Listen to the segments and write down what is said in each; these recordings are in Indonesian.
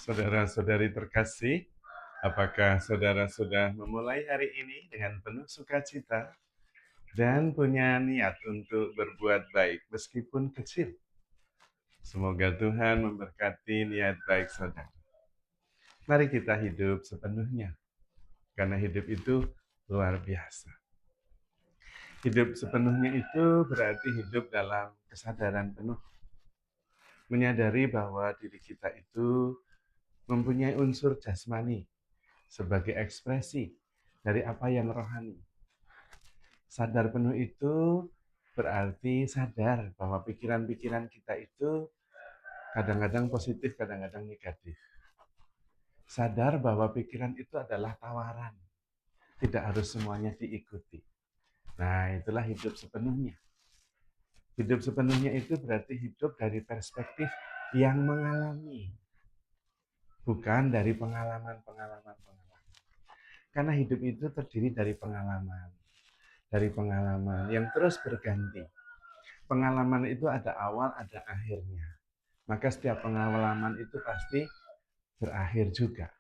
Saudara-saudari terkasih, apakah saudara sudah memulai hari ini dengan penuh sukacita dan punya niat untuk berbuat baik meskipun kecil? Semoga Tuhan memberkati niat baik saudara. Mari kita hidup sepenuhnya, karena hidup itu luar biasa. Hidup sepenuhnya itu berarti hidup dalam kesadaran penuh. Menyadari bahwa diri kita itu mempunyai unsur jasmani sebagai ekspresi dari apa yang rohani. Sadar penuh itu berarti sadar bahwa pikiran-pikiran kita itu kadang-kadang positif, kadang-kadang negatif. Sadar bahwa pikiran itu adalah tawaran, tidak harus semuanya diikuti. Nah, itulah hidup sepenuhnya. Hidup sepenuhnya itu berarti hidup dari perspektif yang mengalami, bukan dari pengalaman-pengalaman. Karena hidup itu terdiri dari pengalaman yang terus berganti. Pengalaman itu ada awal, ada akhirnya. Maka setiap pengalaman itu pasti berakhir juga.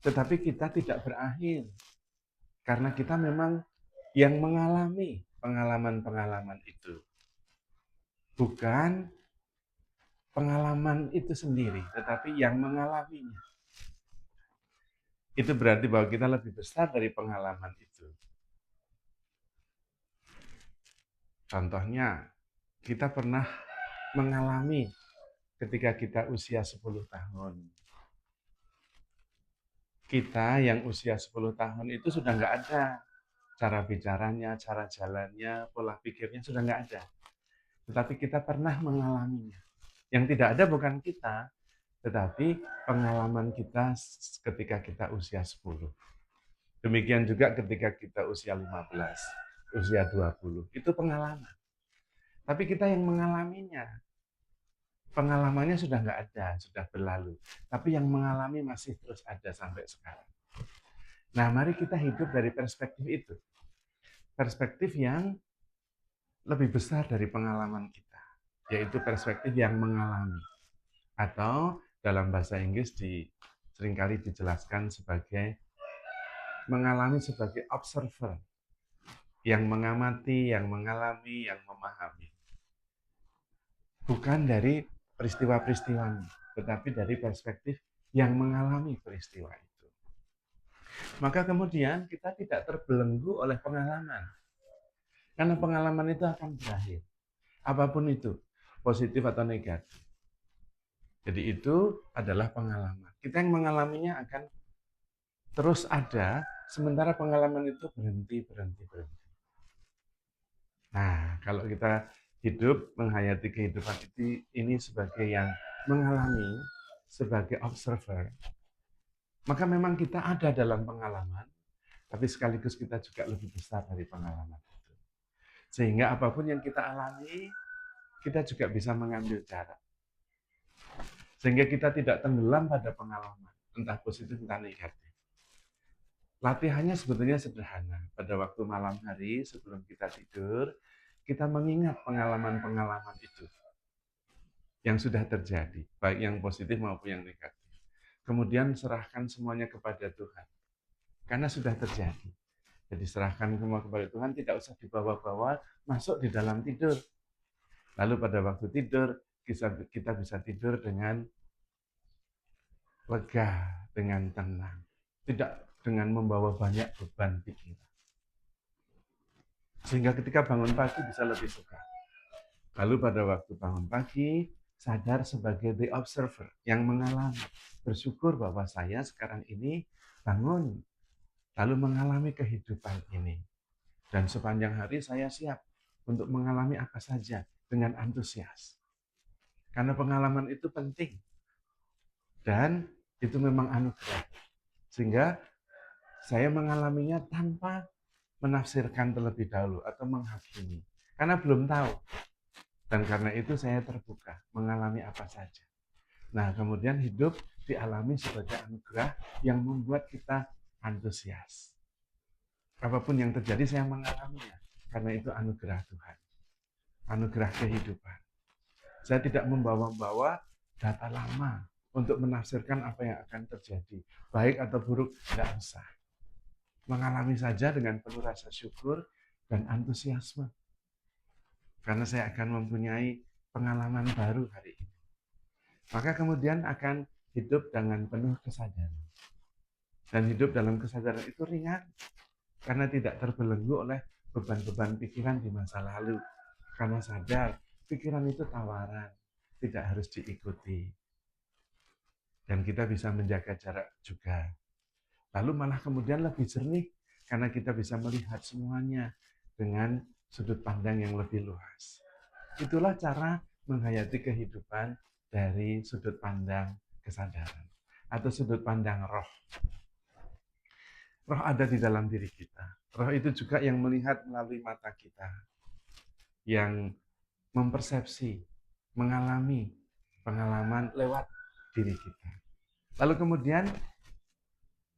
Tetapi kita tidak berakhir. Karena kita memang yang mengalami pengalaman-pengalaman itu. Bukan pengalaman itu sendiri, tetapi yang mengalaminya. Itu berarti bahwa kita lebih besar dari pengalaman itu. Contohnya, kita pernah mengalami ketika kita usia 10 tahun. Kita yang usia 10 tahun itu sudah nggak ada. Cara bicaranya, cara jalannya, pola pikirnya sudah nggak ada. Tetapi kita pernah mengalaminya. Yang tidak ada bukan kita, tetapi pengalaman kita ketika kita usia 10. Demikian juga ketika kita usia 15, usia 20. Itu pengalaman. Tapi kita yang mengalaminya. Pengalamannya sudah nggak ada, sudah berlalu. Tapi yang mengalami masih terus ada sampai sekarang. Nah, mari kita hidup dari perspektif itu. Perspektif yang lebih besar dari pengalaman kita, yaitu perspektif yang mengalami. Atau dalam bahasa Inggris seringkali dijelaskan sebagai mengalami sebagai observer, yang mengamati, yang mengalami, yang memahami. Bukan dari peristiwa-peristiwanya, tetapi dari perspektif yang mengalami peristiwa itu. Maka kemudian kita tidak terbelenggu oleh pengalaman. Karena pengalaman itu akan berakhir. Apapun itu, positif atau negatif. Jadi itu adalah pengalaman. Kita yang mengalaminya akan terus ada, sementara pengalaman itu berhenti. Nah, kalau kita hidup, menghayati kehidupan ini sebagai yang mengalami, sebagai observer, maka memang kita ada dalam pengalaman, tapi sekaligus kita juga lebih besar dari pengalaman itu. Sehingga apapun yang kita alami, kita juga bisa mengambil jarak. Sehingga kita tidak tenggelam pada pengalaman, entah positif, entah negatif. Latihannya sebetulnya sederhana. Pada waktu malam hari, sebelum kita tidur, kita mengingat pengalaman-pengalaman itu yang sudah terjadi, baik yang positif maupun yang negatif. Kemudian serahkan semuanya kepada Tuhan, karena sudah terjadi. Jadi serahkan semua kepada Tuhan, tidak usah dibawa-bawa masuk di dalam tidur. Lalu pada waktu tidur, kita bisa tidur dengan lega, dengan tenang. Tidak dengan membawa banyak beban pikiran. Sehingga ketika bangun pagi bisa lebih suka. Lalu pada waktu bangun pagi, sadar sebagai the observer yang mengalami. Bersyukur bahwa saya sekarang ini bangun, lalu mengalami kehidupan ini. Dan sepanjang hari saya siap untuk mengalami apa saja dengan antusias. Karena pengalaman itu penting. Dan itu memang anugerah. Sehingga saya mengalaminya tanpa menafsirkan terlebih dahulu atau menghakimi. Karena belum tahu. Dan karena itu saya terbuka, mengalami apa saja. Nah, kemudian hidup dialami sebagai anugerah yang membuat kita antusias. Apapun yang terjadi saya mengalaminya, karena itu anugerah Tuhan. Anugerah kehidupan. Saya tidak membawa-bawa data lama, untuk menafsirkan apa yang akan terjadi. Baik atau buruk, tidak usah. Mengalami saja dengan penuh rasa syukur dan antusiasme. Karena saya akan mempunyai pengalaman baru hari ini. Maka kemudian akan hidup dengan penuh kesadaran. Dan hidup dalam kesadaran itu ringan, karena tidak terbelenggu oleh beban-beban pikiran di masa lalu. Karena sadar, pikiran itu tawaran, tidak harus diikuti. Dan kita bisa menjaga jarak juga. Lalu malah kemudian lebih jernih, karena kita bisa melihat semuanya dengan sudut pandang yang lebih luas. Itulah cara menghayati kehidupan dari sudut pandang kesadaran atau sudut pandang roh. Roh ada di dalam diri kita. Roh itu juga yang melihat melalui mata kita, yang mempersepsi, mengalami pengalaman lewat diri kita. Lalu kemudian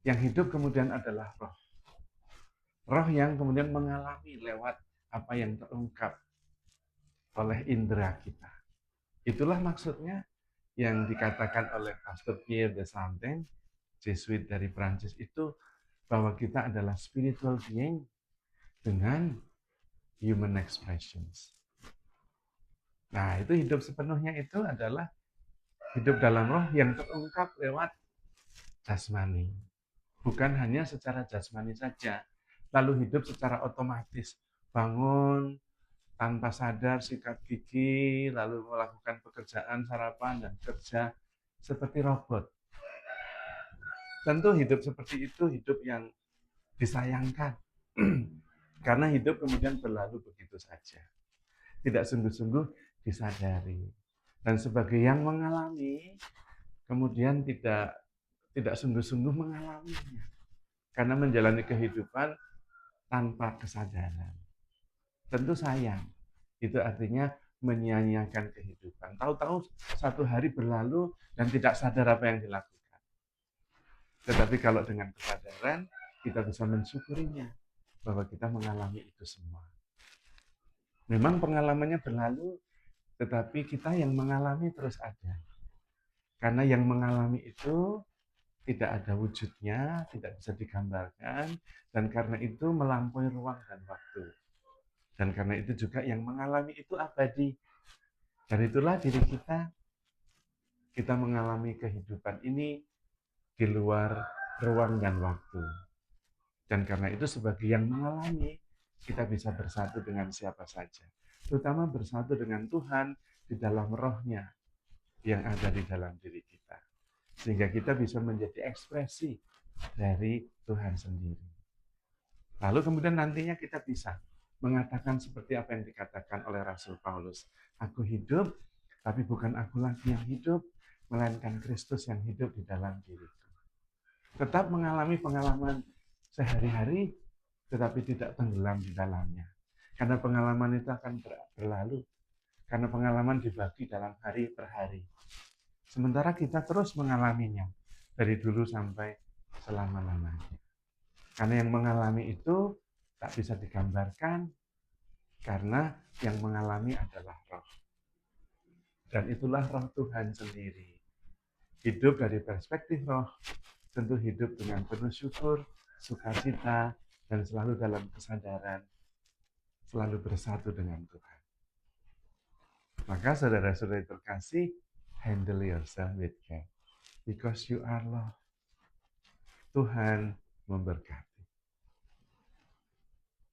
yang hidup kemudian adalah roh. Roh yang kemudian mengalami lewat apa yang terungkap oleh indera kita. Itulah maksudnya yang dikatakan oleh Pastor Pierre de Santen, Jesuit dari Prancis itu, bahwa kita adalah spiritual being dengan human expressions. Nah, itu hidup sepenuhnya itu adalah hidup dalam roh yang terungkap lewat jasmani. Bukan hanya secara jasmani saja, lalu hidup secara otomatis, bangun tanpa sadar, sikat gigi, lalu melakukan pekerjaan sarapan dan kerja seperti robot. Tentu hidup seperti itu hidup yang disayangkan. Karena hidup kemudian berlalu begitu saja. Tidak sungguh-sungguh disadari. Dan sebagai yang mengalami, kemudian tidak sungguh-sungguh mengalaminya. Karena menjalani kehidupan tanpa kesadaran. Tentu sayang. Itu artinya menyia-nyiakan kehidupan. Tahu-tahu satu hari berlalu dan tidak sadar apa yang dilakukan. Tetapi kalau dengan kesadaran, kita bisa mensyukurinya bahwa kita mengalami itu semua. Memang pengalamannya berlalu, tetapi kita yang mengalami terus ada. Karena yang mengalami itu tidak ada wujudnya, tidak bisa digambarkan, dan karena itu melampaui ruang dan waktu. Dan karena itu juga yang mengalami itu abadi. Dan itulah diri kita mengalami kehidupan ini di luar ruang dan waktu. Dan karena itu sebagai yang mengalami, kita bisa bersatu dengan siapa saja. Terutama bersatu dengan Tuhan di dalam rohnya yang ada di dalam diri kita. Sehingga kita bisa menjadi ekspresi dari Tuhan sendiri. Lalu kemudian nantinya kita bisa mengatakan seperti apa yang dikatakan oleh Rasul Paulus. Aku hidup, tapi bukan aku lagi yang hidup, melainkan Kristus yang hidup di dalam diriku. Tetap mengalami pengalaman sehari-hari, tetapi tidak tenggelam di dalamnya. Karena pengalaman itu akan berlalu. Karena pengalaman dibagi dalam hari per hari. Sementara kita terus mengalaminya dari dulu sampai selama-lamanya. Karena yang mengalami itu tak bisa digambarkan, karena yang mengalami adalah roh. Dan itulah roh Tuhan sendiri. Hidup dari perspektif roh, tentu hidup dengan penuh syukur, sukacita, dan selalu dalam kesadaran, selalu bersatu dengan Tuhan. Maka saudara-saudari terkasih, handle yourself with care. Because you are love. Tuhan memberkati.